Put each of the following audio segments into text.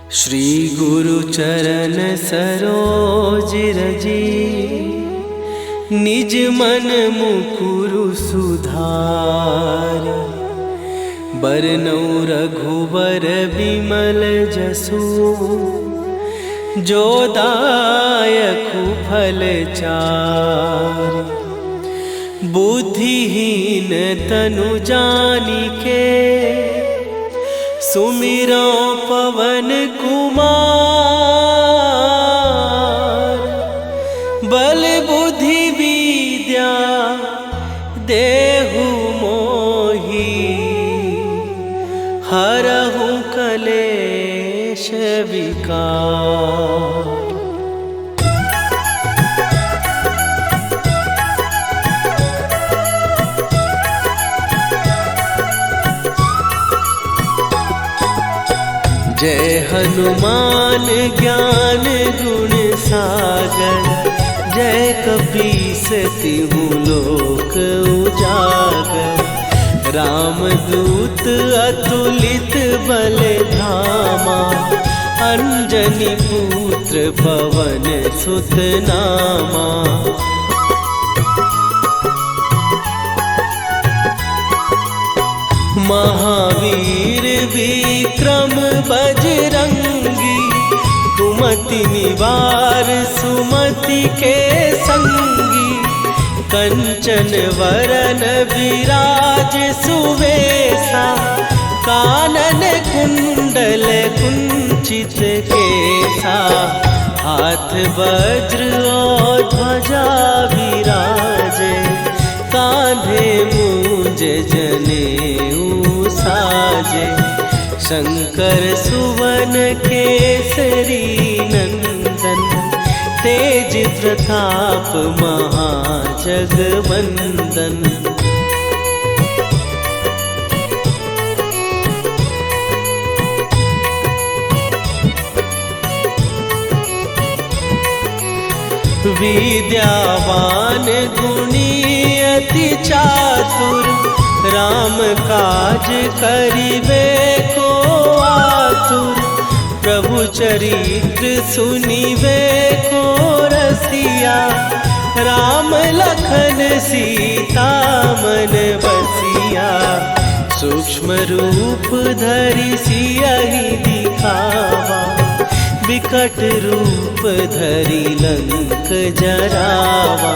श्री गुरु चरण सरोज रजी, निज मन मुकुरु सुधार। बरनौ रघुबर बिमल जसु, जो दायकु फल चार। बुद्धिहीन तनु जानिके, सुमिरो पवन कुमार। बल बुद्धि विद्या देहु मोहि, हरहु कलेश विकार। जय हनुमान ज्ञान गुण सागर, जय कपीस तिहु लोक उजागर। रामदूत अतुलित बल धामा, अंजनी पुत्र पवन सुत नामा। महावीर विक्रम बजरंगी, कुमति निवार सुमति के संगी। कंचन वरन विराज सुवेशा, कानन कुंडल कुंचित केसा। हाथ वज्र और ध्वजा विराजे, कांधे मूंज जनेऊ साजे। शंकर सुवन केसरी नंदन, तेज प्रताप महाजगवंदन। विद्यावान गुणी अति चातुर, राम काज करिबे को आतुर। प्रभु चरित्र सुनिबे को रसिया, राम लखन सीता मन बसिया। सूक्ष्म रूप धरि सियहि दिखावा, विकट रूप धरि लंक जरावा।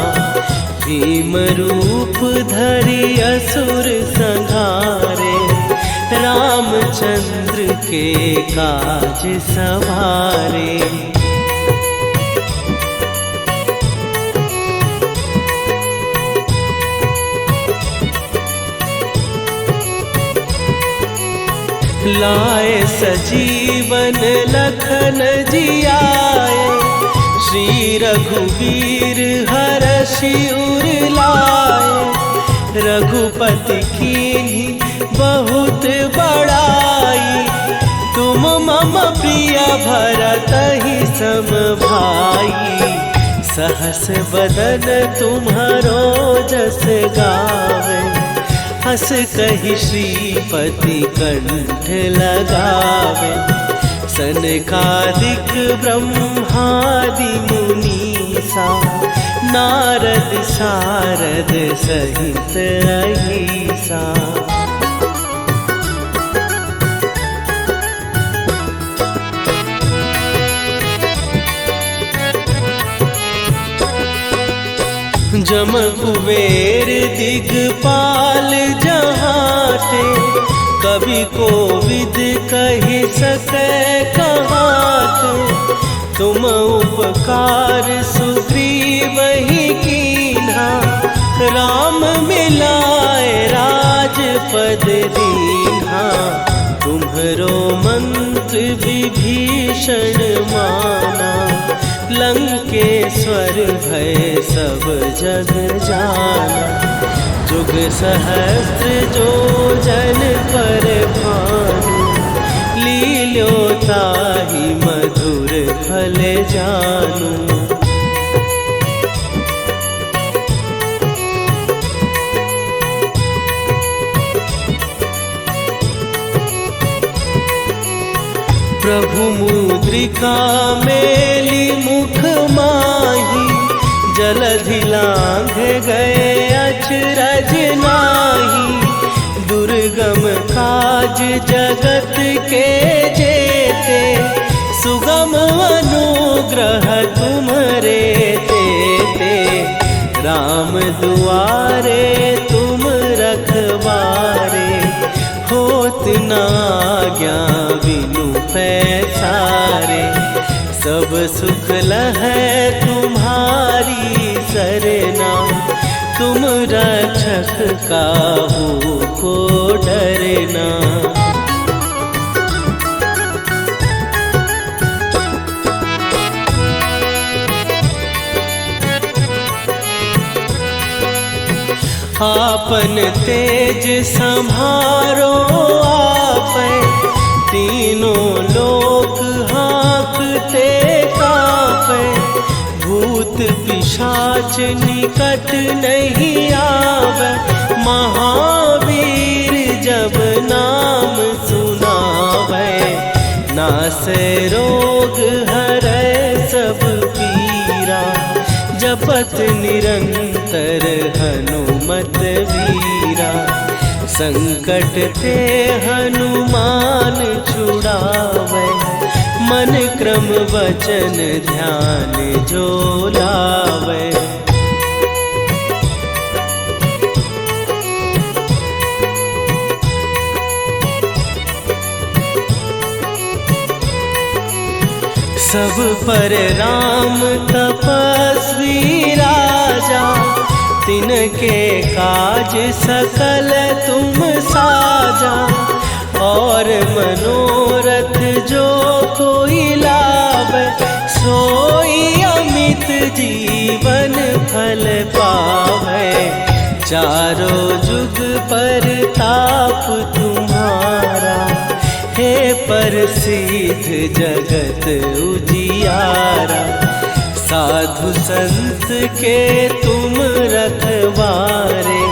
भीम रूप धरि असुर संहारे, रामचंद्र के काज सवारे। लाए सजीवन लखन जियाए, श्री रघुवीर हरषि उर लाए। रघुपति कीन्ही बहुत बड़ाई, तुम मम प्रिय भरतहि सम भाई। सहस बदन तुम्हारो जस गावे, हस कहि श्रीपति कंठ लगावे। सनकादिक ब्रह्मादि मुनीसा, नारद सारद सहित अहिसा। जम कुबेर दिगपाल जहाते, कवि कोविद कहि सकै कहाते। तुम उपकार सुग्रीवहि कीन्हा, राम मिलाए राजपद दीन्हा। तुम्हरो मंत्र विभीषण माना, लंकेश्वर भय सब जग जाना। जुग सहस्त्र जो जन पर भानु, लील्यो ताहि मधुर फल जानू। प्रभु मुद्रिका मेली मुख माही, जलधि लांघ गए अचरज नाही। दुर्गम काज जगत के जेते, सुगम अनुग्रह तुम्हरे तेते। राम दुआरे तुम रखवारे, होत न आज्ञा बिनु पैसारे। सब सुख लहै तुम्हारी सरना, तुम रक्षक काहू को डरना। आपन तेज संभारो आपै, तीनों लोक हाँकते कांपै। भूत पिशाच निकट नहीं आवे, महावीर जब नाम सुनावे। नासै रोग हरै सब पीरा, जपत निरंतर हनुमत वीरा। संकट ते हनुमान छुड़ावे, मन क्रम वचन ध्यान जो लावे। सब पर राम तपस्वी राजा, तिनके काज सकल तुम साजा। और मनोरथ जो कोई लावे, सोई अमित जीवन फल पावे। चारों जुग पर ताप तुम्हारा, हे प्रसिद्ध जगत उजियारा। साधु संत के तुम रखवारे,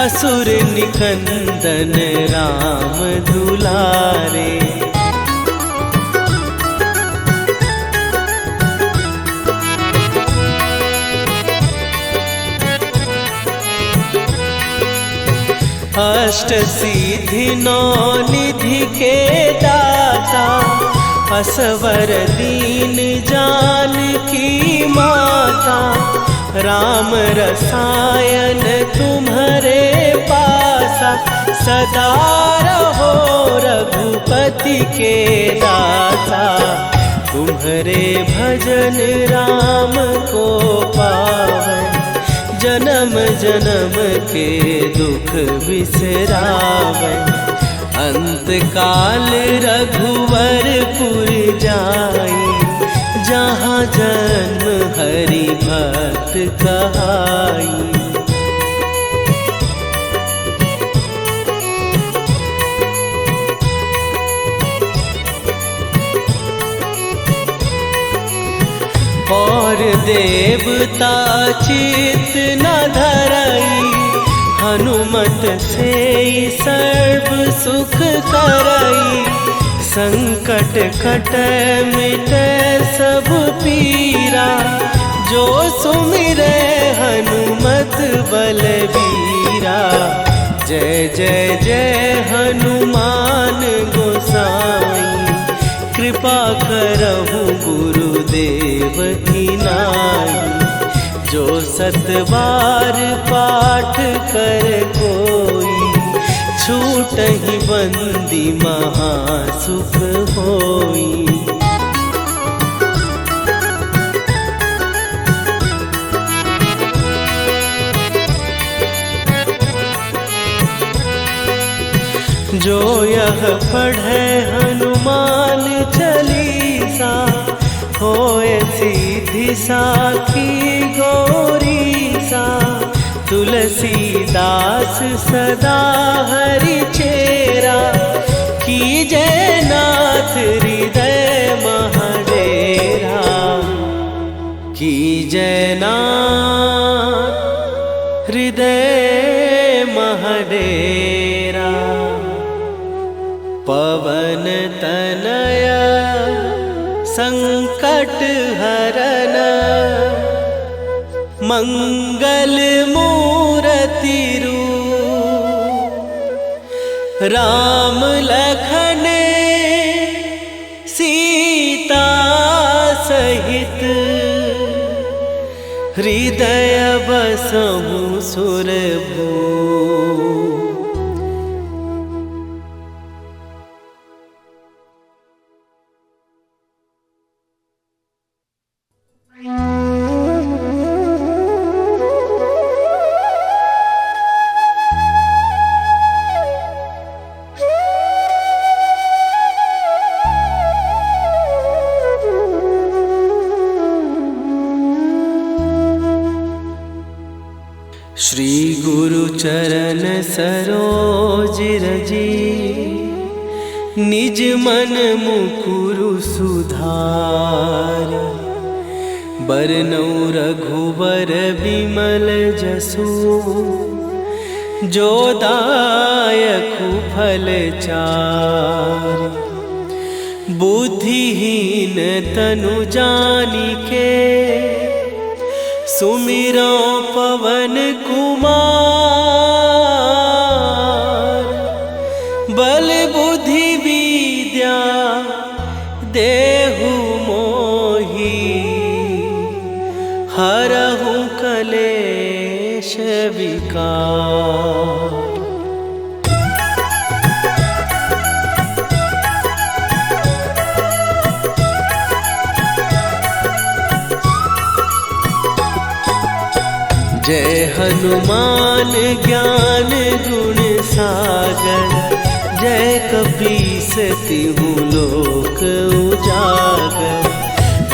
असुर निकंदन राम दुलारे। अष्ट सिद्धि नौ निधि के दाता, असवर दीन जानकी माता। राम रसायन तुम्हारे पासा, सदा रहो रघुपति के दासा। तुम्हारे भजन राम को पावै, जन्म जन्म के दुख बिसरावै। अंत काल रघुवरपुर जाई, जहाँ जन्म हरि भक्त कहाई। और देवता चित न धरई, हनुमत से सर्व सुख करई। संकट कटै मिटै सब पीरा, जो सुमिरै हनुमत बलबीरा। जय जय जय हनुमान गोसाई, कृपा करहु गुरुदेव की नाई। जो सत बार पाठ कर कोई, छूटहि बंदी महासुख होई। जो यह पढ़े हनुमान चालीसा, होए सीधी साखी गौरीसा। तुलसीदास सदा हरि चेरा, कीजय नाथ हृदय महडेरा। कीजय नाथ हृदय महडेरा। पवन तनय शरण मंगल मूर्ति रूप राम लखन सीता सहित हृदय बसहु सुरभू। श्री गुरु चरण सरोज रजी निज मन मुकुरु सुधार। बरनौ रघुबर बिमल जसु जो दायकु फल चार। बुद्धिहीन तनु जानिके सुमिरो पवन कुमार। बल बुद्धि विद्या देहु मोहि हरहु कलेश विकार। जय हनुमान ज्ञान गुण सागर। जय कपीस तिहु लोक उजागर।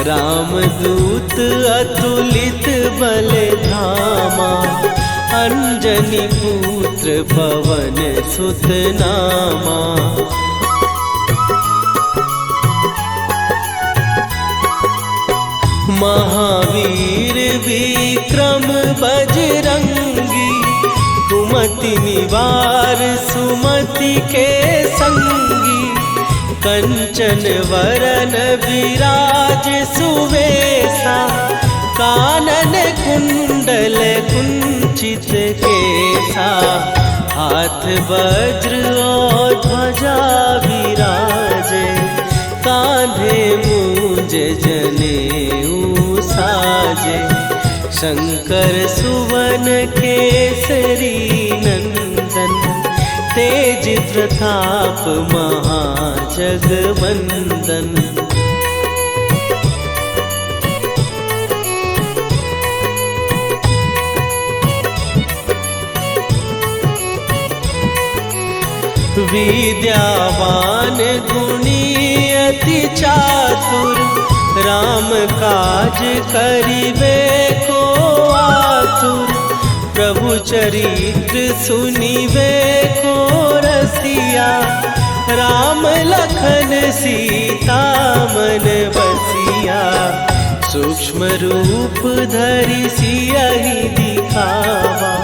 रामदूत अतुलित बल धामा। अंजनी पुत्र पवन सुत नामा। महावीर विक्रम बजरंगी। कुमति निवार सुमति के संगी। कंचन वरन विराज सुवेशा। कानन कुंडल कुंचित केसा। हाथ वज्र और ध्वजा विराजे। कांधे मूंज जनेऊ साजे। शंकर सुवन केसरी नंदन। तेज प्रताप महाजगवंदन। विद्यावान गुणी अति चातुर। राम काज करिबे को आतुर। प्रभु चरित्र सुनिबे को रसिया। राम लखन सीता मन बसिया। सूक्ष्म रूप धरि सियहि दिखावा।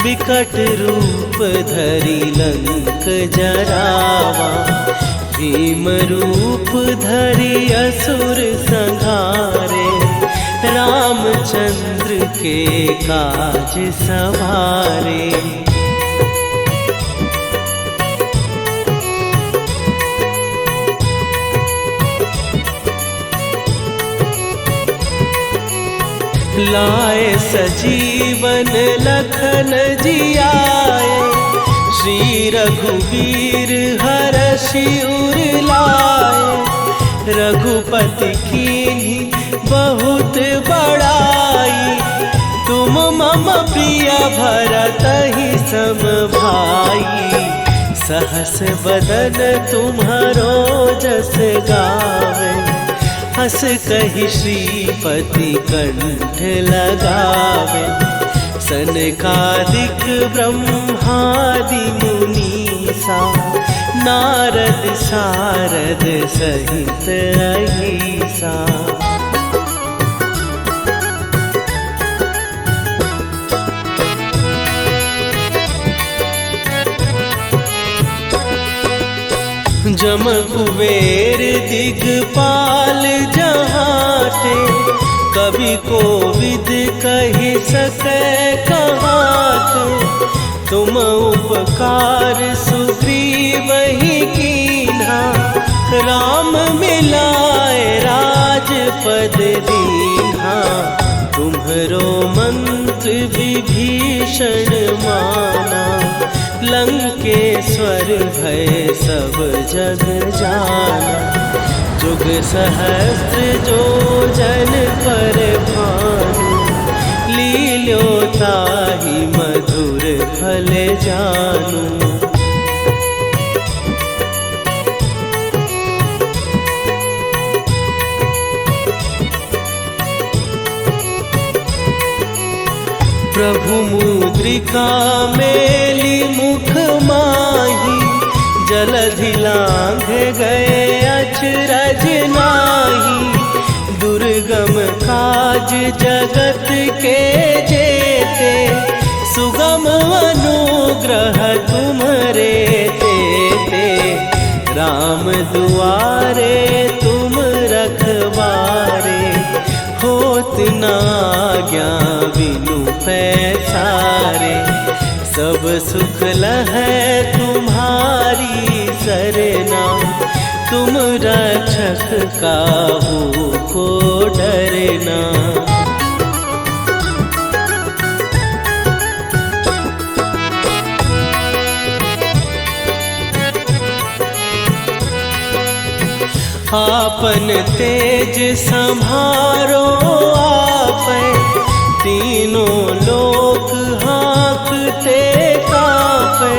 विकट रूप धरि लंक जरावा। भीम रूप धरि असुर संहारे। रामचंद्र के काज सवारे। लाए सजीवन लखन जियाए। श्री रघुवीर हरषि उर लाए। रघुपति कीन्ही बहुत बड़ाई। तुम मम प्रिय भरतहि सम भाई। सहस बदन तुम्हारो जस गावे। हस कहि श्रीपति कंठ लगावे। सनकादिक ब्रह्मादि मुनीसा। नारद सारद सहित अहिसा। जम कुबेर दिगपाल जहाते, कवि कोविद कहि सकै कहाते। तुम उपकार सुग्रीव ही कीन्हा, राम मिलाए राजपद दीन्हा। तुम्हरो मंत्र विभीषण माना, लंकेश्वर भय सब जग जाना। जुग सहस्त्र जो जन पर भानु, लील्यो ताहि मधुर फल जानू। प्रभु मुद्रिका मेली मुख माही, जलधि लांघ गए अचरज नाही। दुर्गम काज जगत के जेते, सुगम अनुग्रह तुम्हरे तेते। राम दुआरे तुम रखवारे, होत न आज्ञा बिनु पैसारे। सब सुख लहै तुम्हारी सरना, तुम रक्षक काहू को डरना। आपन तेज सम्हारो आपै, तीनों लोक हाँकते कांपै।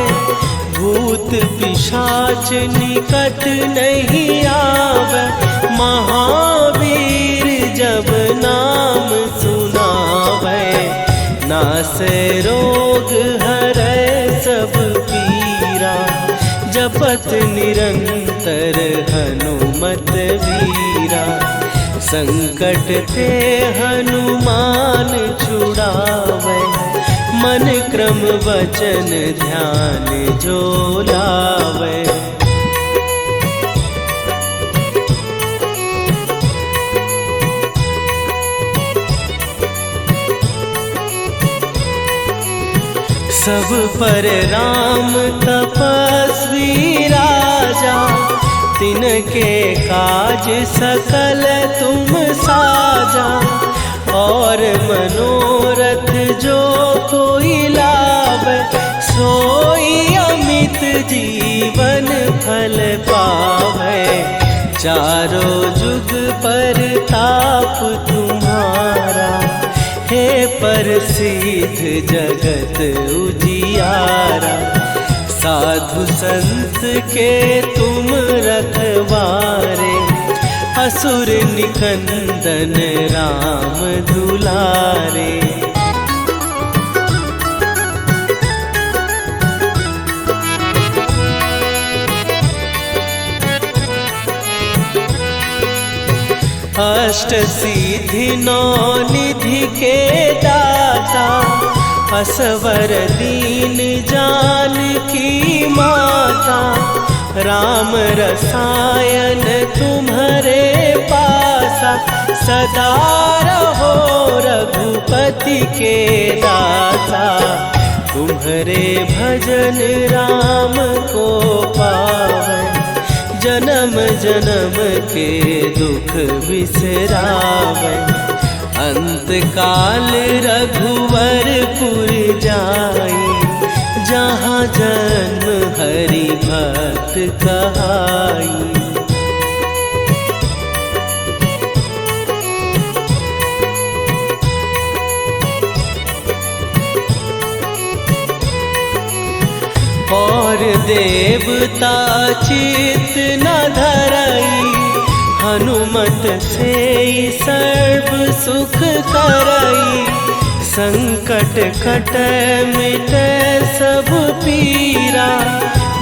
भूत पिशाच निकट नहीं आवे, महावीर जब नाम सुनावे। नासै रोग हरै सब पीरा, जपत निरंतर हनुमत वीरा। संकट ते हनुमान छुड़ावे, मन क्रम वचन ध्यान जो लावे। सब पर राम तपस्वी राजा, तिनके काज सकल तुम साजा। और मनोरथ जो कोई लावे, सोई अमित जीवन फल पावे। चारों जुग पर ताप तुम्हारा, हे प्रसिद्ध जगत उजियारा। साधु संत के तुम रखवारे, असुर निकंदन राम दुलारे। अष्ट सिद्धि नौ निधि के दाता, असवर दीन जानकी माता। राम रसायन तुम्हारे पासा, सदा रहो रघुपति के दासा। तुम्हारे भजन राम को पावै, जन्म जन्म के दुख बिसरावै। अंत काल रघुवरपुर जाई, जहाँ जन्म हरि भक्त कहाई। और देवता चित न धरई, हनुमत से सर्व सुख करई। संकट कटै मिटै सब पीरा,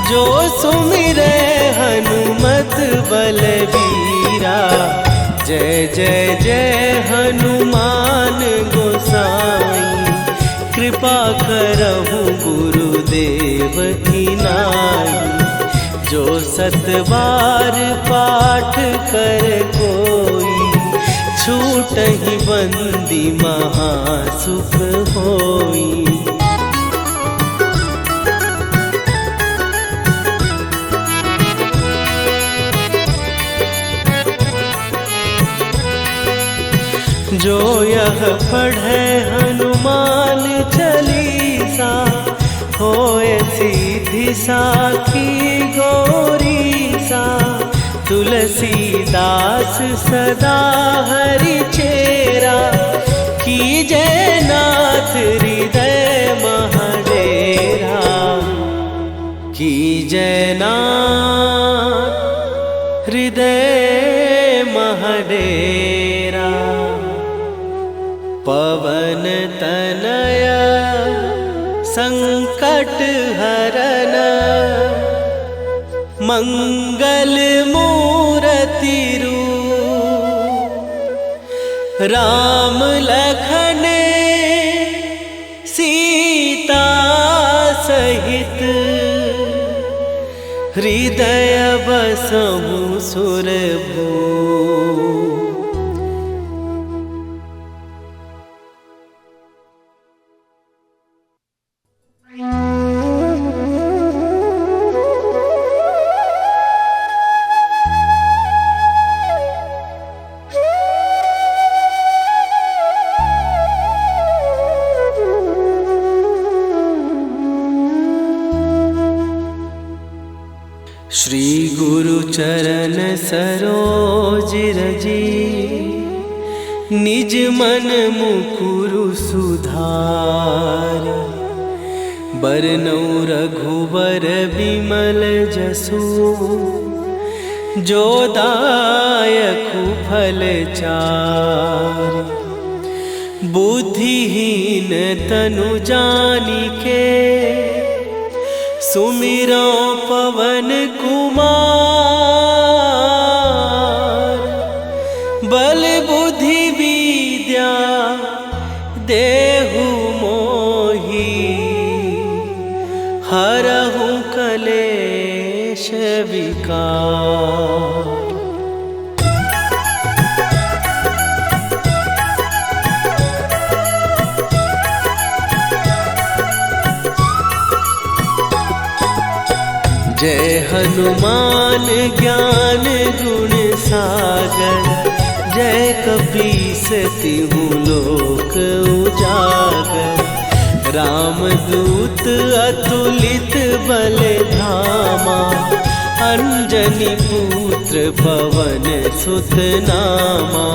जो सुमिरै हनुमत बलबीरा। जय जय जय हनुमान गोसाई, कृपा करहु गुरुदेव की नाई। जो सतबार पाठ कर कोई, छूटहि बंदी महासुख होई। जो यह पढ़े हनुमान चालीसा, होए सीधी साखी गौरीसा। तुलसीदास सदा हरि चेरा, कीजय नाथ हृदय महडेरा। कीजय नाथ हृदय महडेरा। पवन तनया संकट हरन, मंगल मूर्ति रूप। राम लखन सीता सहित, हृदय बसहु सुरभूप। श्री गुरु चरण सरोज रजी, निज मन मुकुरु सुधार। बरनउँ रघुबर बिमल जसु, जो दायकु फल चार। बुद्धिहीन तनु जानिके, सुमिरो पवन कुमार। बल बुद्धि विद्या देहु मोहि, हरहु कलेश विकार। जय हनुमान ज्ञान गुण सागर, जय कपीस तिहु लोक उजागर। रामदूत अतुलित बल धामा, अंजनी पुत्र पवन सुत नामा।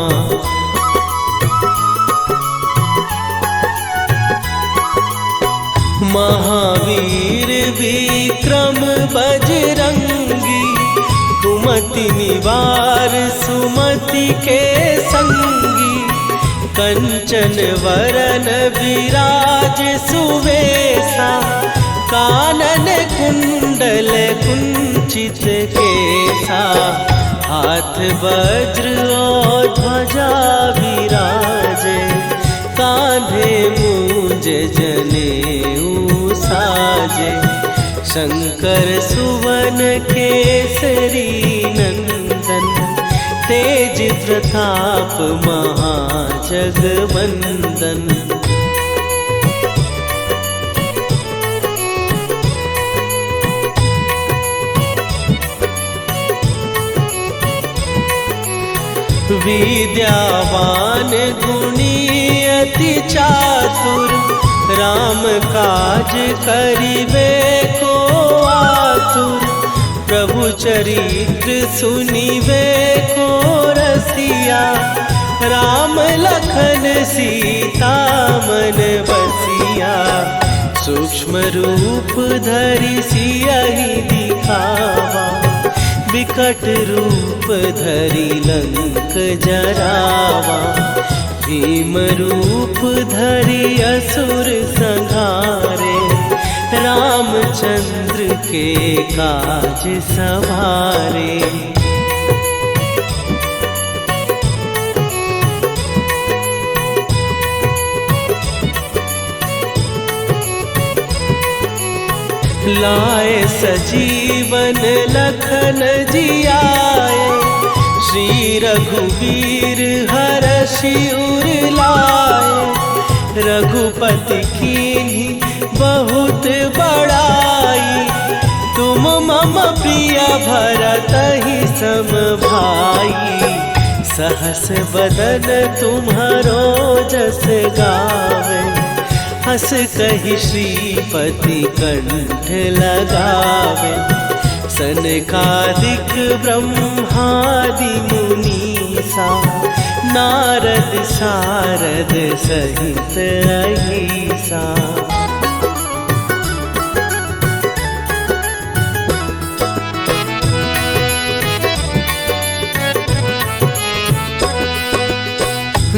महावीर विक्रम बजरंगी, कुमति निवार सुमति के संगी। कंचन वरन विराज सुवेशा, कानन कुंडल कुंचित केसा। हाथ वज्र और ध्वजा विराजे, कांधे मूंज जनेऊ साजे। शंकर सुवन केसरी नंदन, तेज प्रताप महाजगवंदन। विद्यावान गुणी अति चातुर, राम काज करिबे को आतुर। प्रभु चरित्र सुनिबे को रसिया, राम लखन सीता मन बसिया। सूक्ष्म रूप धरि सियहि दिखावा, विकट रूप धरि लंक जरावा। भीम रूप धरि असुर संहारे, रामचंद्र के काज सवारे। लाए सजीवन लखन जियाए, श्री रघुवीर हरषि उर लाए। रघुपति कीन्ही बहुत बड़ाई, तुम मम प्रिय भरतहि सम भाई। सहस बदन तुम्हारो जस गावे, हस कहि श्रीपति कंठ लगावे। सनकादिक ब्रह्मादि मुनीसा, नारद सारद सहित अहिसा।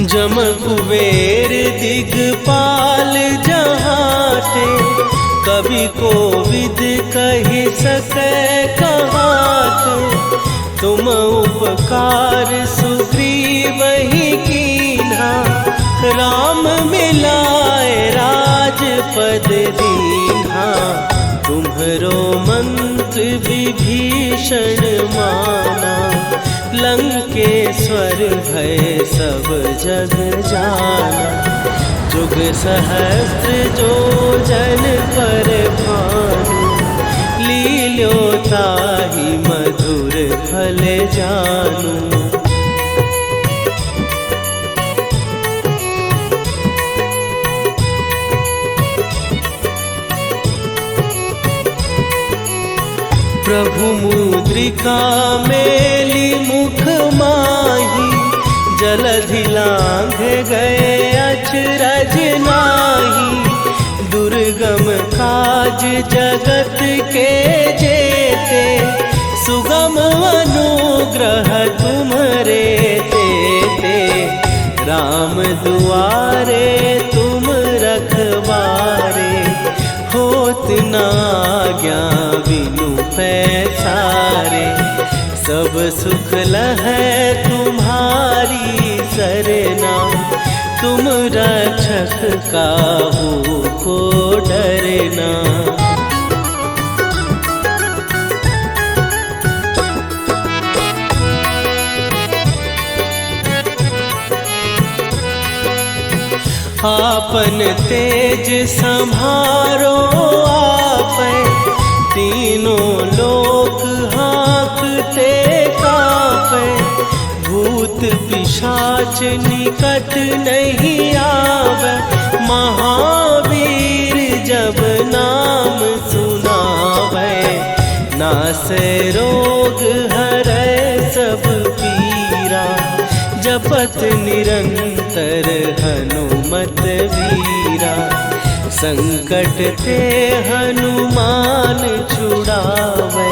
जम कुबेर दिगपाल जहाते, कवि कोविद कहि सकै कहाते। तुम उपकार सुग्रीवहि कीन्हा, राम मिलाए राजपद दीन्हा। तुम्हरो मंत्र विभीषण माना, लंकेश्वर भय सब जग जाना। जुग सहस्त्र जो जन पर भानु, लील्यो ताहि मधुर फल जानू। प्रभु मुद्रिका मेली मुख माही, जलधि लांघ गए अचरज नाही। दुर्गम काज जगत के जेते, सुगम अनुग्रह तुम्हरे तेते। राम दुआरे तुम रखवारे, होत न आज्ञा बिनु पैसारे। सब सुख लहै तुम्हारी सरना, तुम रक्षक काहू को डरना। आपन तेज सम्हारो आपै, तीनों लोक हाँकते कांपै। भूत पिशाच निकट नहीं आवे, महावीर जब नाम सुनावे। नासै रोग हरै सब पीरा, जपत निरंतर हनुमत वीरा। संकट ते हनुमान छुड़ावे,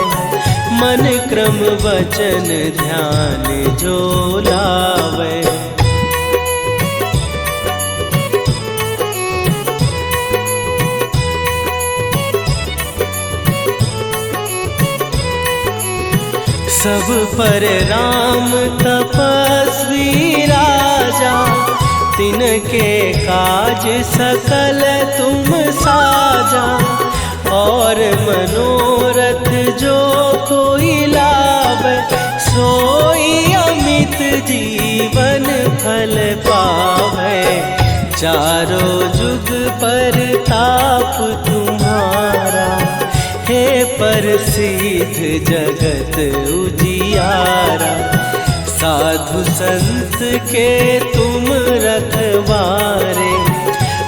मन क्रम वचन ध्यान जो लावे। सब पर राम तपस्वी राजा, तिनके काज सकल तुम साजा। और मनोरथ जो कोई लावे, सोई अमित जीवन फल पावे। चारों जुग पर ताप तुम्हारा, हे प्रसिद्ध जगत उजियारा। साधु संत के तुम रखवारे,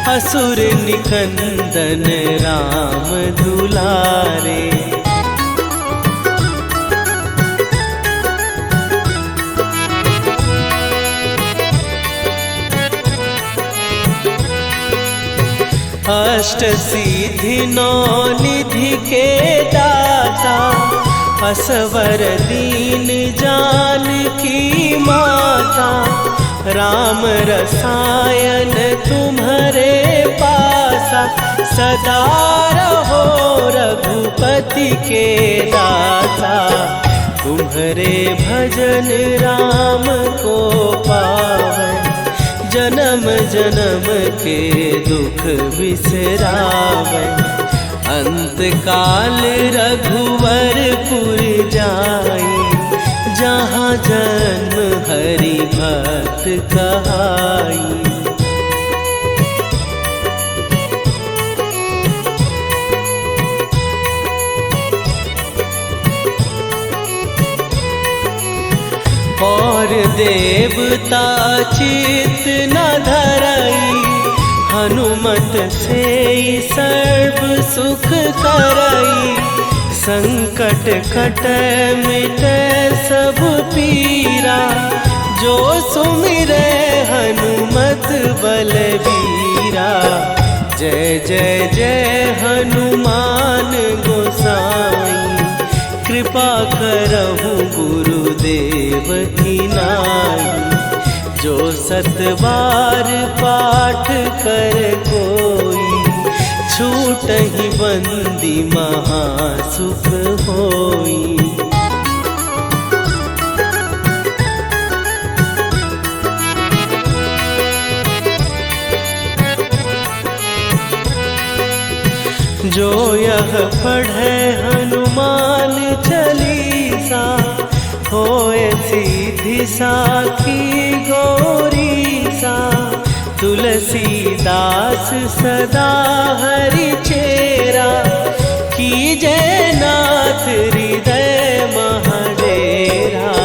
असुर निकंदन राम दुलारे। अष्ट सिद्धि नौ निधि के दाता, असवर दीन जानकी माता। राम रसायन तुम्हारे पासा, सदा रहो रघुपति के दासा। तुम्हारे भजन राम को पावे, जन्म जन्म के दुख बिसरावे। अंत काल रघुवरपुर जाई, जहाँ जन्म हरि भक्त कहाई। और देवता चित न धरई, हनुमत से सर्व सुख करई। संकट कट मिटे सब पीरा, जो सुमिरे हनुमत बलबीरा। जय जय जय हनुमान गोसाई, कृपा करहु गुरुदेव की नाई। जो सत बार पाठ कर कोई, छूटहि बंदी महासुख होई। जो यह पढ़े हनुमान चालीसा, होए सीधी साखी गौरीसा। तुलसीदास सदा हरि चेरा, कीजय नाथ हृदय महडेरा।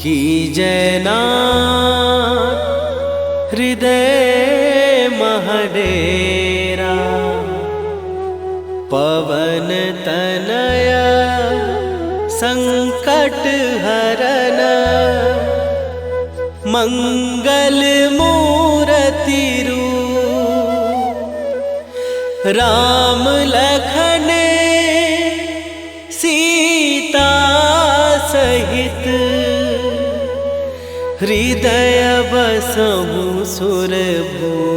कीजय नाथ हृदय महडेरा। पवन तनय संकट हरन, मंगल मूरति रूप। राम लखन सीता सहित, हृदय बसहु सुरभूप।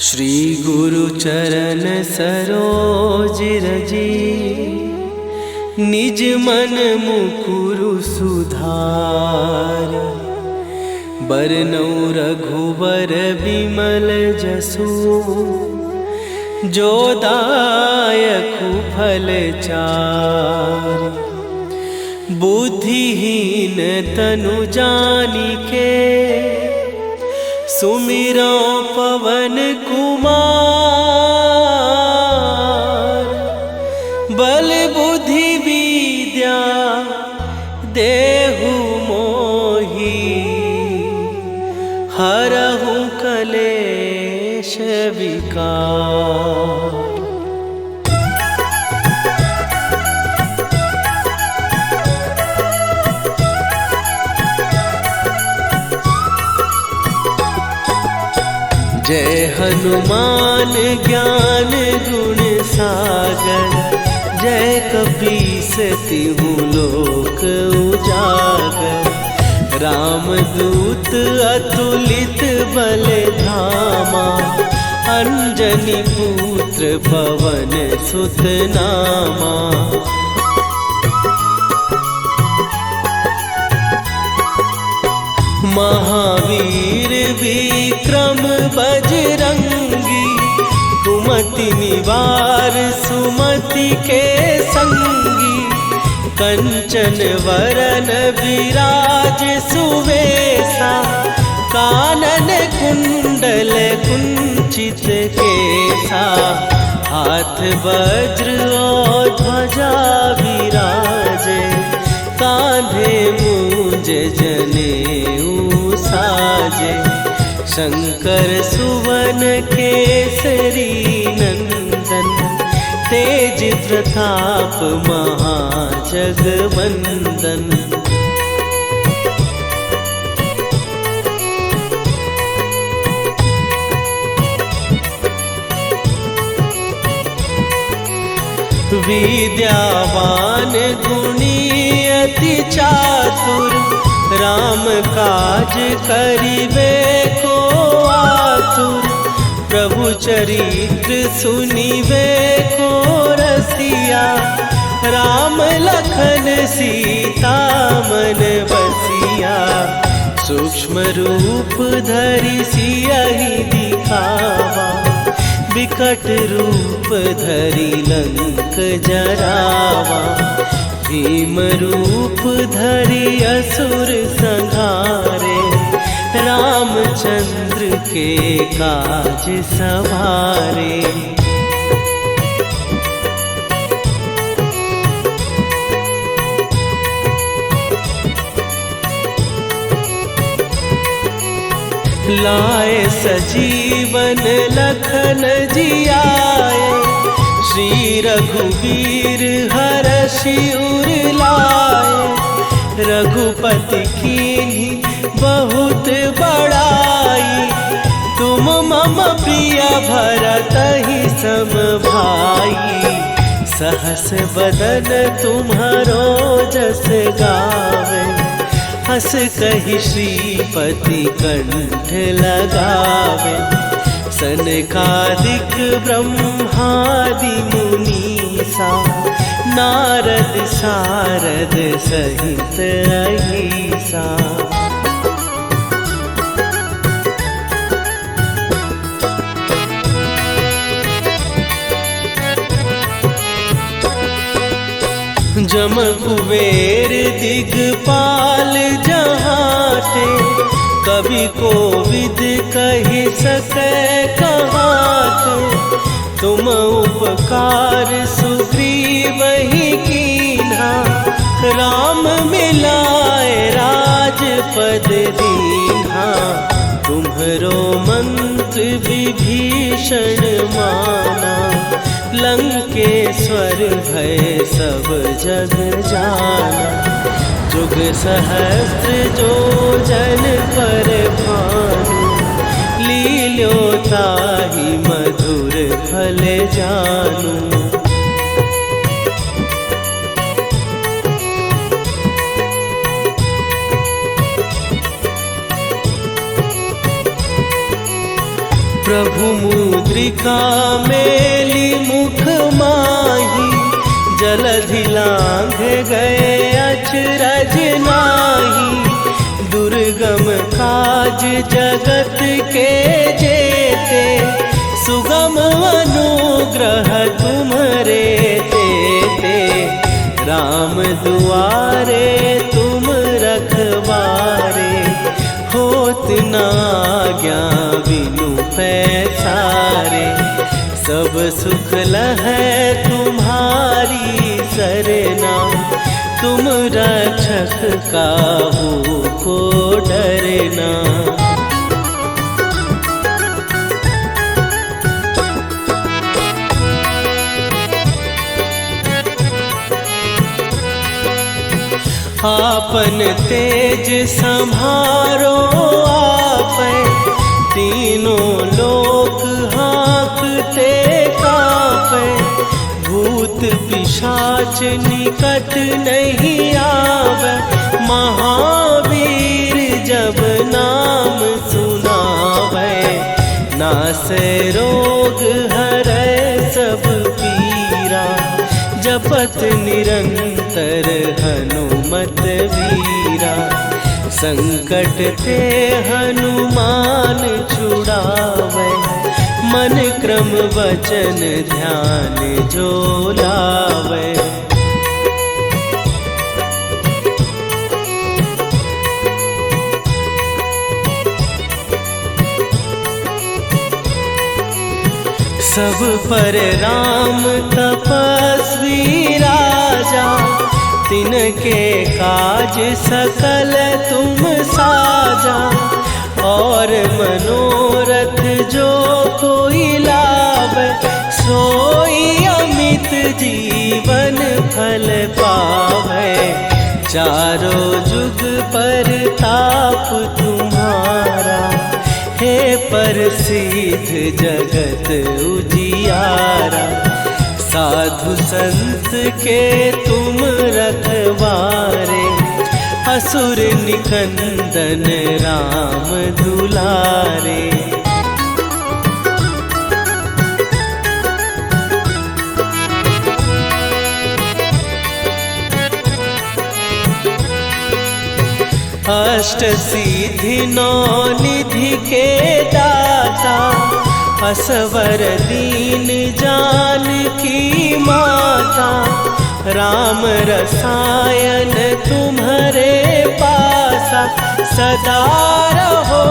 श्री गुरु चरण सरोज रजी, निज मन मुकुरु सुधार। बरनउँ रघुवर बिमल जसु, जो दायकु फल चारि। बुद्धिहीन तनु जानिके, सुमिरो पवन कुमार। बल बुद्धि विद्या देहु मोहि, हरहु कलेश विकार। जय हनुमान ज्ञान गुण सागर, जय कपीस तिहु लोक उजागर। रामदूत अतुलित बल धामा, अंजनी पुत्र पवन सुत नामा। महावीर विक्रम बजरंगी, कुमति निवार सुमति के संगी। कंचन वरन विराज सुवेशा, कानन कुंडल कुंचित केसा। हाथ वज्र और ध्वजा विराजे, कांधे मूंज जनेऊ साजे। शंकर सुवन केसरी नंदन, तेज प्रताप महाजगवंदन। विद्यावान गुणी अति चातुर, राम काज करिबे को आतुर। प्रभु चरित्र सुनिबे को रसिया, राम लखन सीता मन बसिया। सूक्ष्म रूप धरि सियहि दिखावा, विकट रूप धरि लंक जरावा। भीम रूप धरि असुर संहारे, रामचंद्र के काज सवारे। लाए सजीवन लखन जियाए, श्री रघुवीर हरषि उर लाए। रघुपति कीन्ही बहुत बड़ाई, तुम मम प्रिय भरतहि सम भाई। सहस बदन तुम्हारो जस गावे, हस कहि श्रीपति कंठ लगावे। सनकादिक ब्रह्मादि मुनीसा, नारद सारद सहित अहिसा। जम कुबेर दिगपाल जहाते, कवि कोविद कहि सकै कहाते। तुम उपकार सुग्रीवहि कीन्हा, राम मिलाए राजपद दीन्हा। तुम्हरो मंत्र विभीषण माना, लंकेश्वर भय सब जग जाना। जुग सहस्त्र जो जन पर भानु, लील्यो ताहि मधुर फल जानू। प्रभु मुद्रिका मेली मुख माही, जलधि लांघ गए अचरज नाही। दुर्गम काज जगत के जेते, सुगम अनुग्रह तुम्हरे तेते। राम दुआरे तुम रखवारे, होत न आज्ञा बिनु पैसारे। सब सुख लहै तुम्हारी सरना, तुम रक्षक काहू को डरना। आपन तेज संभारो आपै, तीनों लोक हाँकते कांपै। भूत पिशाच निकट नहीं आवे, महावीर जब नाम सुनावे। नासै रोग हरै सब पीरा, जपत निरंतर हनुमत वीरा। संकट ते हनुमान छुड़ावे, मन क्रम वचन ध्यान जो लावे। सब पर राम तपस्वी राजा, तिनके काज सकल तुम साजा। और मनोरथ जो कोई लावे, सोई अमित जीवन फल पावे। चारों जुग पर ताप तुम्हारा, हे प्रसिद्ध जगत उजियारा। साधु संत के तुम रखवारे, असुर निकंदन राम दुलारे। अष्ट सिद्धि नौ निधि के दाता, असवर दीन जानकी माता। राम रसायन तुम्हारे पासा, सदा रहो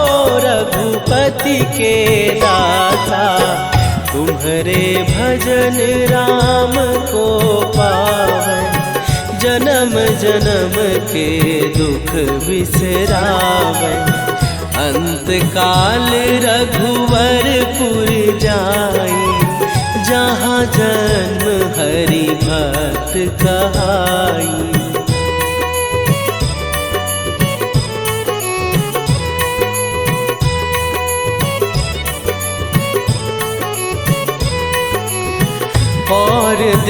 रघुपति के दाता। तुम्हारे भजन राम को पावन, जन्म जन्म के दुख बिसरावे। अंत काल रघुवरपुर जाई, जहाँ जन्म हरि भक्त कहाई। और